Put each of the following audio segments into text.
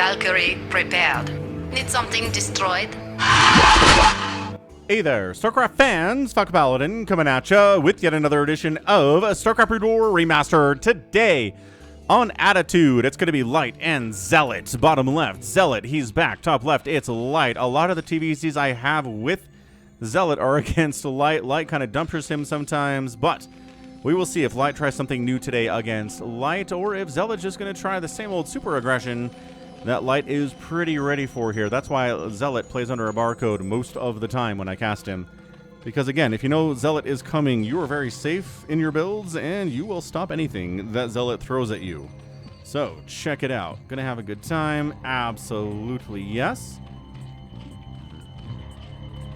Valkyrie prepared. Need something destroyed? Hey there, StarCraft fans, Falcon Paladin coming at ya with yet another edition of StarCraft War Remastered. Today on Attitude, it's going to be Light and ZeLoT. Bottom left, ZeLoT, he's back. Top left, it's Light. A lot of the TVCs I have with ZeLoT are against Light. Light kind of dumpers him sometimes, but we will see if Light tries something new today against Light, or if ZeLoT's just going to try the same old super aggression that Light is pretty ready for here. That's why ZeLoT plays under a barcode most of the time when I cast him. Because again, if you know ZeLoT is coming, you are very safe in your builds, and you will stop anything that ZeLoT throws at you. So, check it out. Gonna have a good time? Absolutely yes.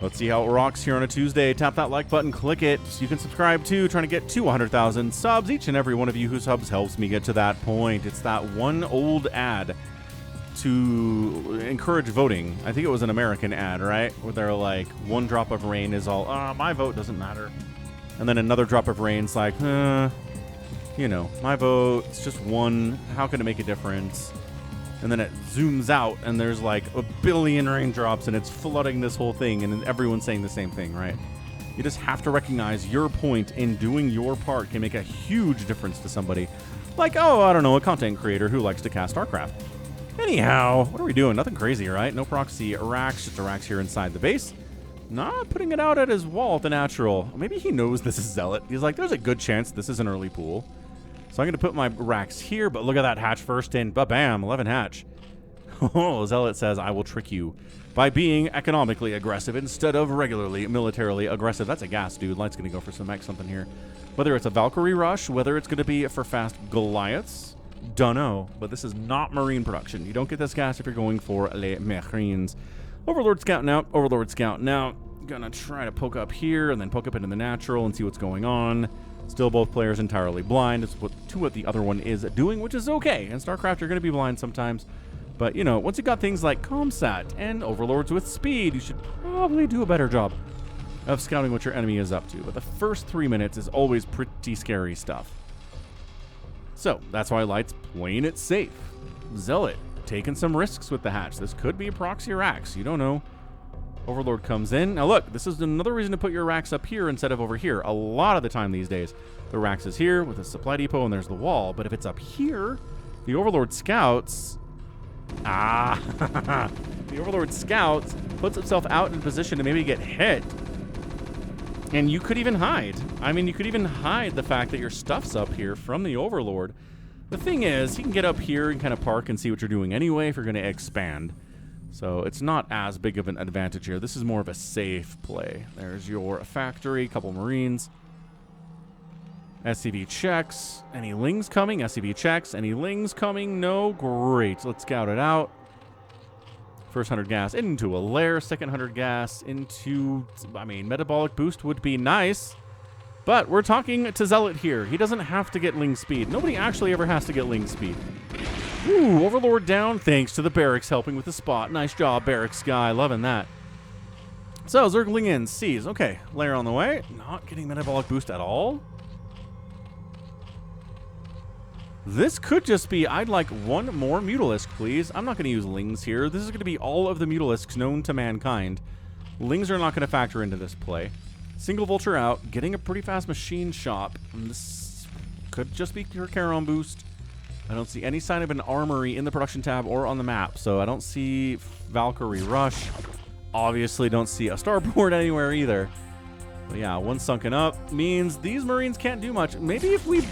Let's see how it rocks here on a Tuesday. Tap that like button, click it. So you can subscribe too, trying to get to 100,000 subs. Each and every one of you who subs helps me get to that point. It's that one old ad to encourage voting. I think it was an American ad, right? Where they're like, one drop of rain is all, my vote doesn't matter. And then another drop of rain's like, you know, my vote, it's just one. How can it make a difference? And then it zooms out and there's like a billion raindrops and it's flooding this whole thing and everyone's saying the same thing, right? You just have to recognize your point in doing your part can make a huge difference to somebody. Like, I don't know, a content creator who likes to cast StarCraft. Anyhow, what are we doing? Nothing crazy, right? No proxy racks, just a racks here inside the base. Not putting it out at his wall at the natural. Maybe he knows this is ZeLoT. He's like, there's a good chance this is an early pool. So I'm going to put my racks here, but look at that hatch first in. Ba-bam, 11 hatch. Oh, ZeLoT says, I will trick you by being economically aggressive instead of regularly militarily aggressive. That's a gas, dude. Light's going to go for some X something here. Whether it's a Valkyrie rush, whether it's going to be for fast Goliaths, dunno, but this is not Marine production. You don't get this gas if you're going for les Marines. Overlord scouting out, Overlord scouting out. Gonna try to poke up here and then poke up into the natural and see what's going on. Still both players entirely blind to what the other one is doing, which is okay. In StarCraft, you're gonna be blind sometimes. But, you know, once you got things like Comsat and Overlords with speed, you should probably do a better job of scouting what your enemy is up to. But the first 3 minutes is always pretty scary stuff. So, that's why Light's playing it safe. ZeLoT taking some risks with the hatch. This could be a proxy racks. You don't know. Overlord comes in. Now look, this is another reason to put your racks up here instead of over here. A lot of the time these days, the racks is here with a supply depot and there's the wall. But if it's up here, the Overlord scouts... the Overlord scouts puts itself out in position to maybe get hit. And you could even hide. I mean, you could even hide the fact that your stuff's up here from the Overlord. The thing is, he can get up here and kind of park and see what you're doing anyway if you're going to expand. So it's not as big of an advantage here. This is more of a safe play. There's your factory, couple Marines. SCV checks. Any Lings coming? SCV checks. Any Lings coming? No? Great. Let's scout it out. First 100 gas into a lair, second 100 gas into, I mean, metabolic boost would be nice, but we're talking to ZeLoT here. He doesn't have to get Ling speed. Nobody actually ever has to get Ling speed. Ooh, Overlord down, thanks to the barracks helping with the spot. Nice job, barracks guy, loving that. So, Zergling in, sees, okay, lair on the way. Not getting metabolic boost at all. This could just be, I'd like one more Mutalisk, please. I'm not going to use Lings here. This is going to be all of the Mutalisks known to mankind. Lings are not going to factor into this play. Single Vulture out, getting a pretty fast machine shop. And this could just be your Charon boost. I don't see any sign of an armory in the production tab or on the map, so I don't see Valkyrie rush. Obviously don't see a starport anywhere either. But yeah, one sunken up means these Marines can't do much. Maybe if we...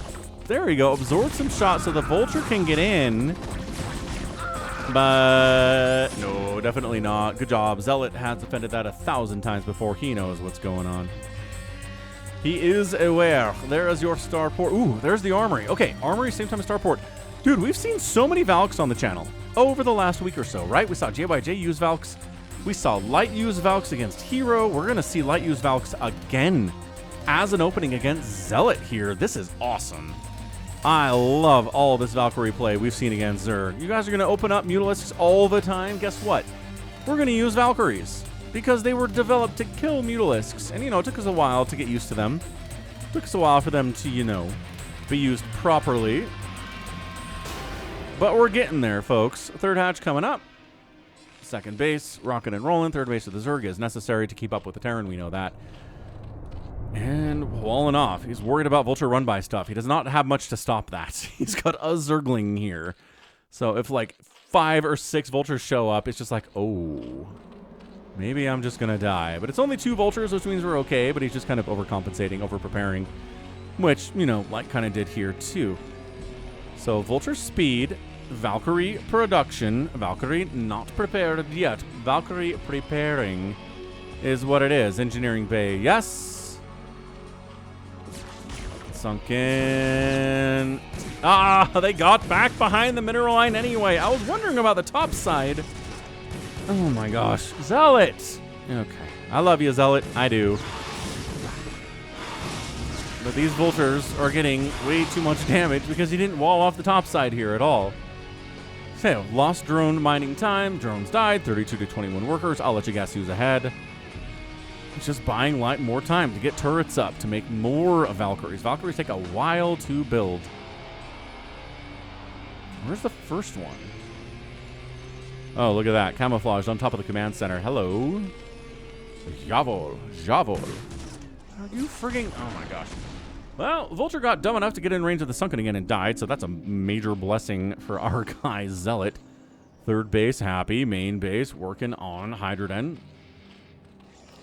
There we go. Absorb some shots so the Vulture can get in. But no, definitely not. Good job. ZeLoT has defended that 1,000 times before. He knows what's going on. He is aware. There is your starport. Ooh, there's the armory. Okay, armory, same time as starport. Dude, we've seen so many Valks on the channel over the last week or so, right? We saw JYJ use Valks. We saw Light use Valks against Hero. We're going to see Light use Valks again as an opening against ZeLoT here. This is awesome. I love all this Valkyrie play we've seen against Zerg. You guys are going to open up Mutalisks all the time. Guess what? We're going to use Valkyries because they were developed to kill Mutalisks. And, you know, it took us a while to get used to them. It took us a while for them to, you know, be used properly. but we're getting there, folks. Third hatch coming up. Second base, rocking and rolling. Third base of the Zerg is necessary to keep up with the Terran. We know that. And walling off. He's worried about Vulture run-by stuff. He does not have much to stop that. He's got a Zergling here. So if like 5 or 6 Vultures show up, it's just like, oh, maybe I'm just going to die. But it's only 2 Vultures, which means we're okay. But he's just kind of overcompensating, over-preparing, which, you know, like kind of did here too. So Vulture speed, Valkyrie production, Valkyrie not prepared yet. Valkyrie preparing is what it is. Engineering bay, yes. Sunk in. Ah, they got back behind the mineral line anyway. I was wondering about the top side. Oh my gosh. ZeLoT. Okay. I love you, ZeLoT. I do. But these Vultures are getting way too much damage because he didn't wall off the top side here at all. So, lost drone mining time. Drones died. 32 to 21 workers. I'll let you guess who's ahead. It's just buying more time to get turrets up, to make more Valkyries. Valkyries take a while to build. Where's the first one? Oh, look at that. Camouflaged on top of the command center. Hello. Jawohl. Jawohl. Are you frigging... Oh, my gosh. Well, Vulture got dumb enough to get in range of the Sunken again and died, so that's a major blessing for our guy, ZeLoT. Third base, happy. Main base, working on HYDRAS.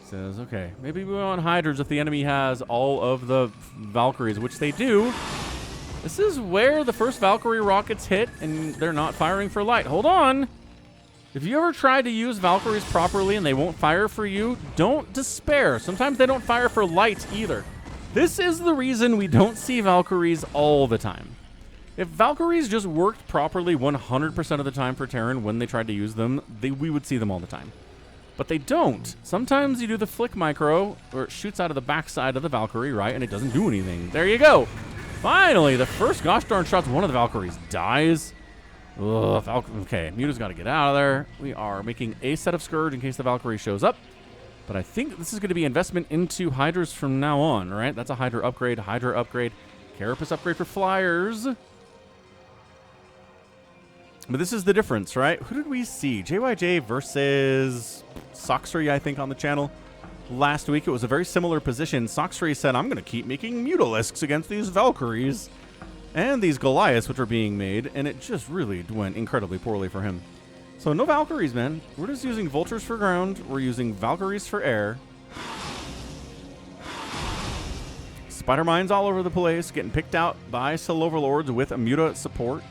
Says, okay, maybe we want HYDRAS if the enemy has all of the Valkyries, which they do. This is where the first Valkyrie rockets hit, and they're not firing for light. Hold on. If you ever try to use Valkyries properly and they won't fire for you, don't despair. Sometimes they don't fire for light either. This is the reason we don't see Valkyries all the time. If Valkyries just worked properly 100% of the time for Terran when they tried to use them, we would see them all the time. But they don't. Sometimes you do the flick micro, or it shoots out of the backside of the Valkyrie, right? And it doesn't do anything. There you go. Finally, the first gosh darn shots, one of the Valkyries dies. Ugh, okay, Muta's got to get out of there. We are making a set of Scourge in case the Valkyrie shows up. But I think this is going to be investment into HYDRAS from now on, right? That's a Hydra upgrade, Carapace upgrade for flyers. But this is the difference, right? Who did we see? JYJ versus Soxry, I think, on the channel. Last week, it was a very similar position. Soxry said, I'm going to keep making Mutalisks against these Valkyries and these Goliaths, which are being made, and it just really went incredibly poorly for him. So no Valkyries, man. We're just using Vultures for ground. We're using Valkyries for air. Spider mines all over the place, getting picked out by Soul Overlords with a Muta support.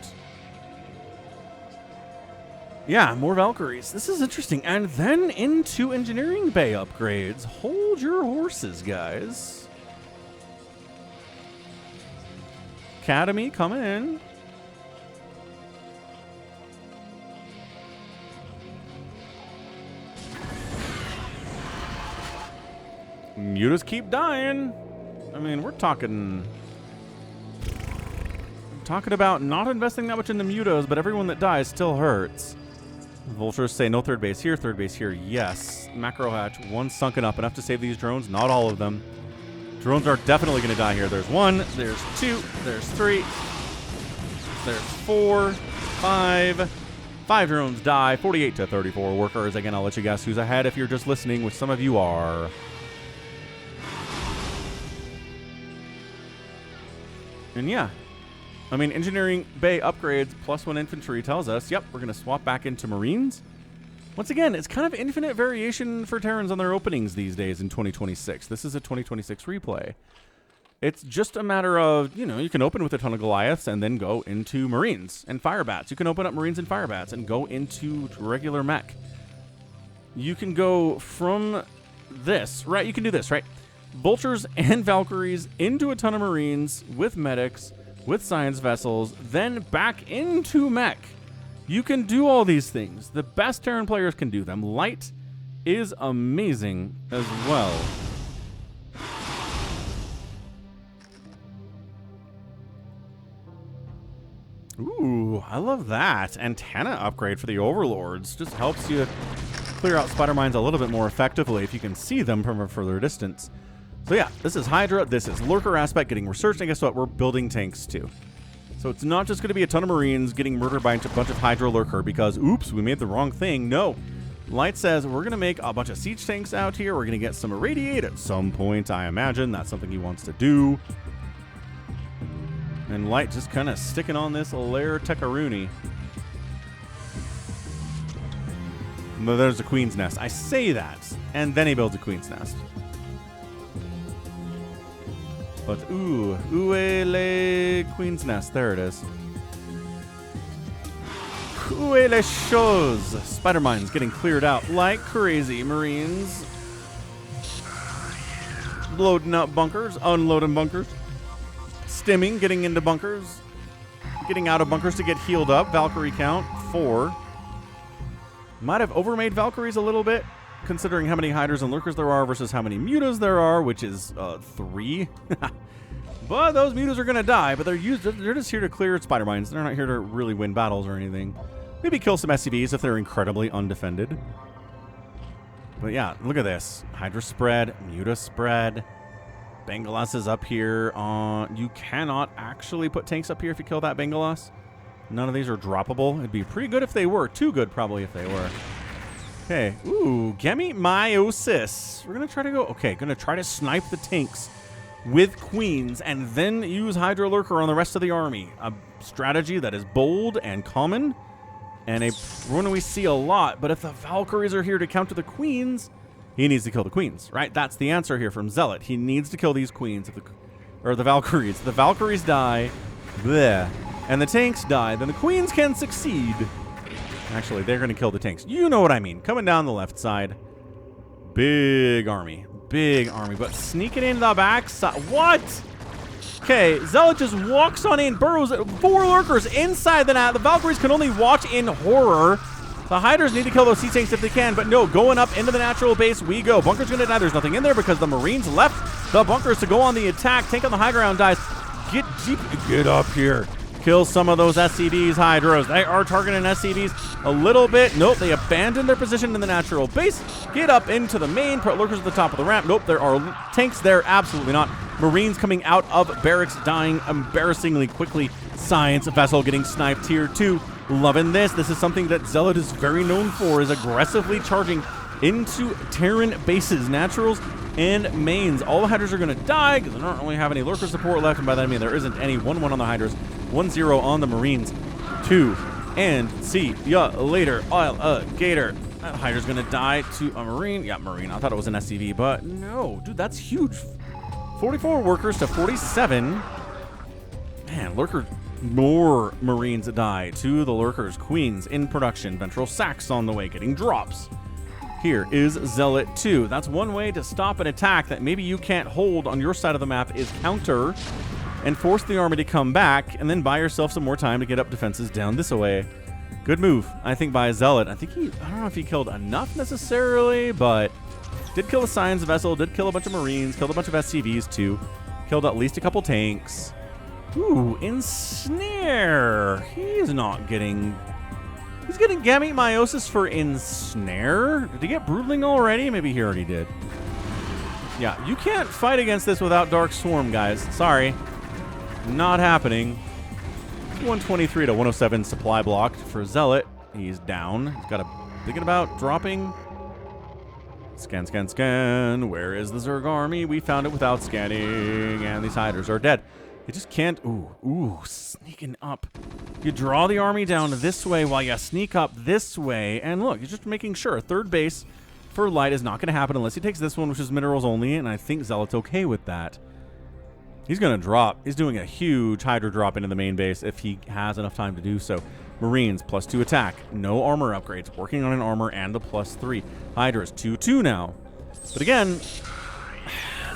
Yeah, more Valkyries. This is interesting. And then into engineering bay upgrades. Hold your horses, guys. Academy coming in. Mutas keep dying. I mean, we're talking about not investing that much in the Mutas, but everyone that dies still hurts. Vultures say no third base here, yes. Macro hatch, one sunken up, enough to save these drones, not all of them. Drones are definitely going to die here. There's 1, there's 2, there's 3, there's 4, 5. 5 drones die, 48 to 34 workers. Again, I'll let you guess who's ahead if you're just listening, which some of you are. And yeah, I mean, engineering bay upgrades +1 infantry tells us, yep, we're going to swap back into Marines. Once again, it's kind of infinite variation for Terrans on their openings these days in 2026. This is a 2026 replay. It's just a matter of, you know, you can open with a ton of Goliaths and then go into Marines and Firebats. You can open up Marines and Firebats and go into regular mech. You can go from this, right? You can do this, right? Vultures and Valkyries into a ton of Marines with medics, with science vessels, then back into mech. You can do all these things. The best Terran players can do them. Light is amazing as well. Ooh, I love that. Antenna upgrade for the Overlords. Just helps you clear out spider mines a little bit more effectively if you can see them from a further distance. So yeah, this is Hydra, this is Lurker Aspect getting researched, and guess what? We're building tanks too. So it's not just going to be a ton of Marines getting murdered by a bunch of Hydra Lurker because, oops, we made the wrong thing. No. Light says we're going to make a bunch of siege tanks out here. We're going to get some irradiate at some point, I imagine. That's something he wants to do. And Light just kind of sticking on this Lair Tekaruni. No, there's a Queen's Nest. I say that, and then he builds a Queen's Nest. But, Uele Queen's Nest. There it is. Uele shows. Spider Mines getting cleared out like crazy. Marines loading up bunkers, unloading bunkers. Stimming, getting into bunkers. Getting out of bunkers to get healed up. Valkyrie count, 4. Might have overmade Valkyries a little bit, considering how many Hydras and Lurkers there are versus how many Mutas there are, which is 3. But those Mutas are going to die, but they're just here to clear Spider Mines. They're not here to really win battles or anything. Maybe kill some SCVs if they're incredibly undefended. But yeah, look at this. Hydra spread, Muta spread. Bengalas is up here. You cannot actually put tanks up here if you kill that Bengalas. None of these are droppable. It'd be pretty good if they were. Too good, probably, if they were. Okay. Ooh, Gemi Meiosis. We're going to try to go... Okay, going to try to snipe the tanks with Queens and then use Hydra Lurker on the rest of the army. A strategy that is bold and common and one we see a lot. But if the Valkyries are here to counter the Queens, he needs to kill the Queens, right? That's the answer here from ZeLoT. He needs to kill these Queens, or the Valkyries. If the Valkyries die, bleh, and the tanks die, then the Queens can succeed. Actually, they're going to kill the tanks. You know what I mean. Coming down the left side. Big army. Big army. But sneaking in the back side. What? Okay, ZeLoT just walks on in, burrows 4 Lurkers inside the net. The Valkyries can only watch in horror. The Hydras need to kill those sea tanks if they can, but no, going up into the natural base we go. Bunker's going to die. There's nothing in there because the Marines left the bunkers to go on the attack. Tank on the high ground dies. Get deep. Get up here. Kill some of those SCVs, Hydras. They are targeting SCVs a little bit. Nope, they abandoned their position in the natural base. Get up into the main. Put Lurkers at the top of the ramp. Nope, there are tanks there. Absolutely not. Marines coming out of barracks, dying embarrassingly quickly. Science vessel getting sniped here too. Loving this. This is something that ZeLoT is very known for, is aggressively charging into Terran bases, naturals, and mains. All the Hydras are going to die because they don't really have any Lurker support left, and by that I mean there isn't any. 1-1 on the Hydras, 1-0 on the Marines. 2 and see ya later, Gator. That Hydra's going to die to a Marine. Yeah, Marine. I thought it was an SCV, but no. Dude, that's huge. 44 workers to 47. Man, Lurker... More Marines die to the Lurkers. Queens in production. Ventral Sacks on the way, getting drops. Here is ZeLoT 2. That's one way to stop an attack that maybe you can't hold on your side of the map, is counter and force the army to come back and then buy yourself some more time to get up defenses down this way. Good move, I think, by ZeLoT. I don't know if he killed enough necessarily, but did kill a Science vessel, did kill a bunch of Marines, killed a bunch of SCVs too, killed at least a couple tanks. Ooh, Ensnare. He's not getting... He's getting Gamete Meiosis for Ensnare? Did he get Broodling already? Maybe he already did. Yeah, you can't fight against this without Dark Swarm, guys. Sorry. Not happening. 123 to 107 supply blocked for ZeLoT. He's down. He's got a... Thinking about dropping... Scan, scan, scan. Where is the Zerg army? We found it without scanning. And these Hydras are dead. You just can't... Ooh, sneaking up. You draw the army down this way while you sneak up this way. And look, you're just making sure. Third base for Light is not going to happen unless he takes this one, which is minerals only. And I think ZeLoT's okay with that. He's going to drop. He's doing a huge Hydra drop into the main base if he has enough time to do so. Marines, +2 attack. No armor upgrades. Working on an armor and the +3. Hydra's 2-2 now. But again...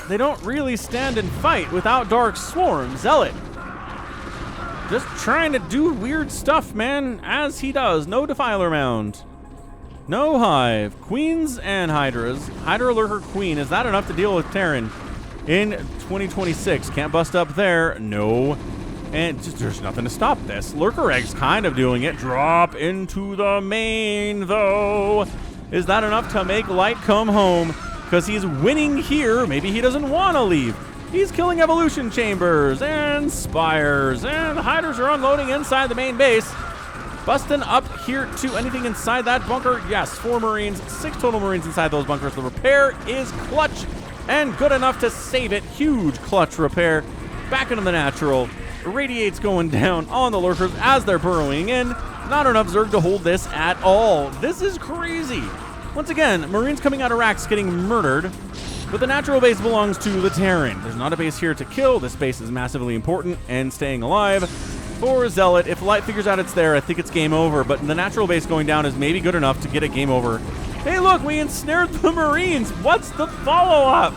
They don't really stand and fight without Dark Swarm. ZeLoT just trying to do weird stuff, man, as he does. No Defiler Mound. No Hive. Queens and Hydras. Hydra Lurker Queen. Is that enough to deal with Terran in 2026? Can't bust up there. No. And just, there's nothing to stop this. Lurker Egg's kind of doing it. Drop into the main, though. Is that enough to make Light come home? Because he's winning here. Maybe he doesn't want to leave. He's killing evolution chambers and spires, and the Hydras are unloading inside the main base. Busting up here to anything inside that bunker. Yes, 4 Marines, 6 total Marines inside those bunkers. The repair is clutch and good enough to save it. Huge clutch repair. Back into the natural. Irradiate's going down on the lurkers as they're burrowing in. Not enough Zerg to hold this at all. This is crazy. Once again, Marines coming out of racks getting murdered, but the natural base belongs to the Terran. There's not a base here to kill. This base is massively important and staying alive for ZeLoT. If Light figures out it's there, I think it's game over, but the natural base going down is maybe good enough to get a game over. Hey, look, we ensnared the Marines. What's the follow-up?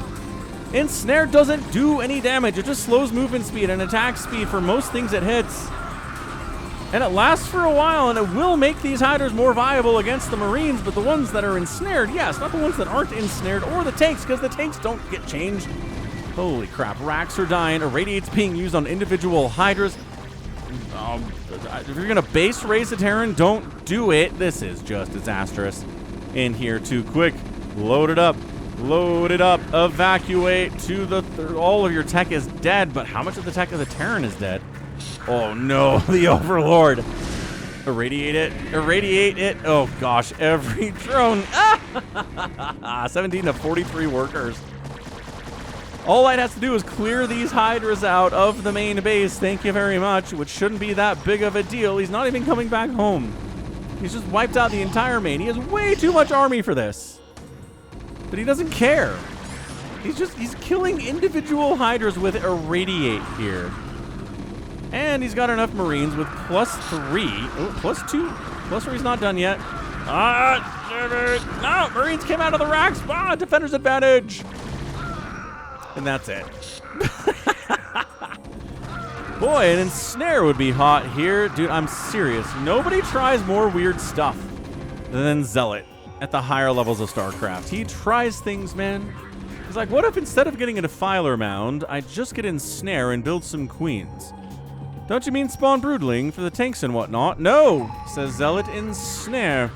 Ensnare doesn't do any damage. It just slows movement speed and attack speed for most things it hits. And it lasts for a while, and it will make these Hydras more viable against the Marines, but the ones that are ensnared, yes, not the ones that aren't ensnared, or the tanks, because the tanks don't get changed. Holy crap, racks are dying. Irradiate's being used on individual Hydras. If you're going to base raise the Terran, don't do it. This is just disastrous. In here too quick. Load it up. Load it up. Evacuate to the... all of your tech is dead, but how much of the tech of the Terran is dead? Oh no, the Overlord. Irradiate it. Irradiate it. Oh gosh, every drone. 17 to 43 workers. All Light has to do is clear these Hydras out of the main base. Thank you very much, which shouldn't be that big of a deal. He's not even coming back home. He's just wiped out the entire main. He has way too much army for this. But he doesn't care. He's killing individual Hydras with Irradiate here. And he's got enough Marines with +3. Oh, +2. +3's not done yet. No, Marines came out of the racks. Defender's advantage. And that's it. Boy, an ensnare would be hot here. Dude, I'm serious. Nobody tries more weird stuff than ZeLoT at the higher levels of StarCraft. He tries things, man. He's like, what if instead of getting a Defiler Mound, I just get ensnare and build some queens? Don't you mean spawn Broodling for the tanks and whatnot? No, says ZeLoT, ensnare.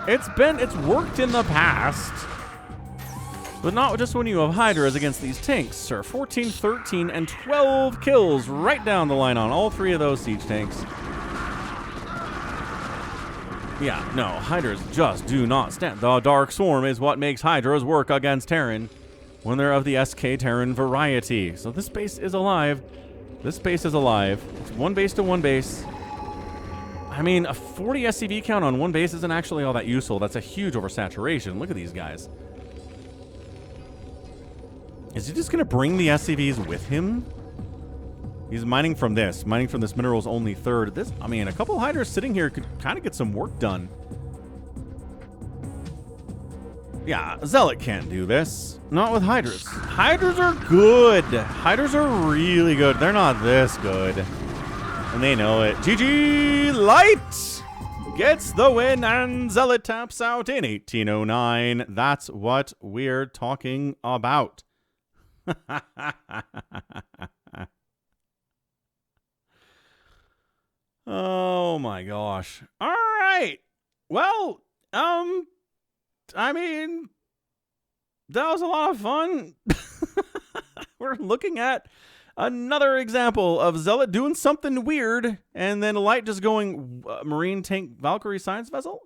It's worked in the past. But not just when you have Hydras against these tanks, sir. 14, 13, and 12 kills right down the line on all 3 of those siege tanks. Yeah, no, Hydras just do not stand. The Dark Swarm is what makes Hydras work against Terran when they're of the SK Terran variety. So this base is alive. This base is alive. It's one base to one base. I mean, a 40 SCV count on one base isn't actually all that useful. That's a huge oversaturation. Look at these guys. Is he just going to bring the SCVs with him? He's mining from this. Mining from this mineral is only 3rd. This, I mean, a couple Hydras sitting here could kind of get some work done. Yeah, ZeLoT can't do this. Not with Hydras. Hydras are good. Hydras are really good. They're not this good. And they know it. GG Light gets the win, and ZeLoT taps out in 1809. That's what we're talking about. Oh my gosh. All right. Well, I mean, that was a lot of fun. We're looking at another example of ZeLoT doing something weird, and then Light just going Marine Tank Valkyrie Science Vessel.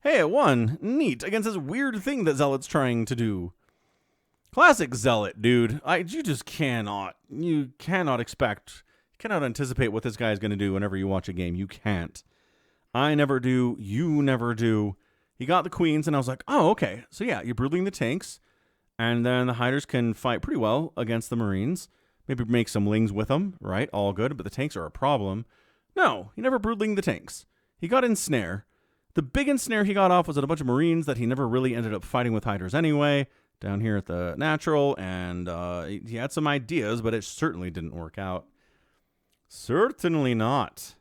Hey, it won. Neat. Against this weird thing that ZeLoT's trying to do. Classic ZeLoT, dude. You just cannot. You cannot expect. You cannot anticipate what this guy is going to do whenever you watch a game. You can't. I never do. You never do. He got the queens, and I was like, oh, okay. So yeah, you're brooding the tanks, and then the Hydras can fight pretty well against the Marines. Maybe make some lings with them, right? All good, but the tanks are a problem. No, he never broodling the tanks. He got ensnare. The big ensnare he got off was at a bunch of Marines that he never really ended up fighting with Hydras anyway, down here at the natural, and he had some ideas, but it certainly didn't work out. Certainly not.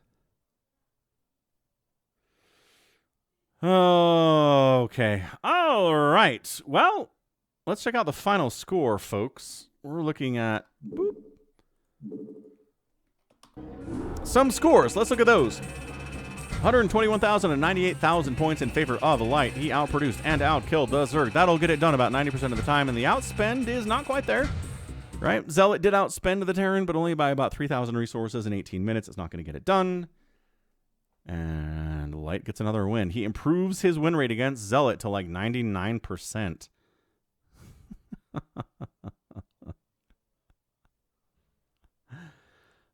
Okay. All right. Well, let's check out the final score, folks. We're looking at some scores. Let's look at those. 121,000 and 98,000 points in favor of Light. He outproduced and outkilled the Zerg. That'll get it done about 90% of the time, and the outspend is not quite there. Right? ZeLoT did outspend the Terran, but only by about 3,000 resources in 18 minutes. It's not going to get it done. And Light gets another win. He improves his win rate against ZeLoT to like 99%.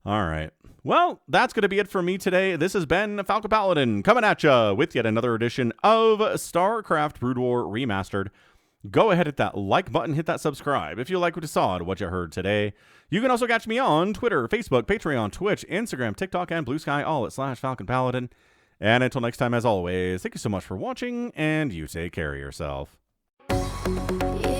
All right. Well, that's going to be it for me today. This has been Falcon Paladin coming at you with yet another edition of StarCraft Brood War Remastered. Go ahead, hit that like button, hit that subscribe if you like what you saw and what you heard today. You can also catch me on Twitter, Facebook, Patreon, Twitch, Instagram, TikTok, and Blue Sky, all at /Falcon Paladin. And until next time, as always, thank you so much for watching, and you take care of yourself. Yeah.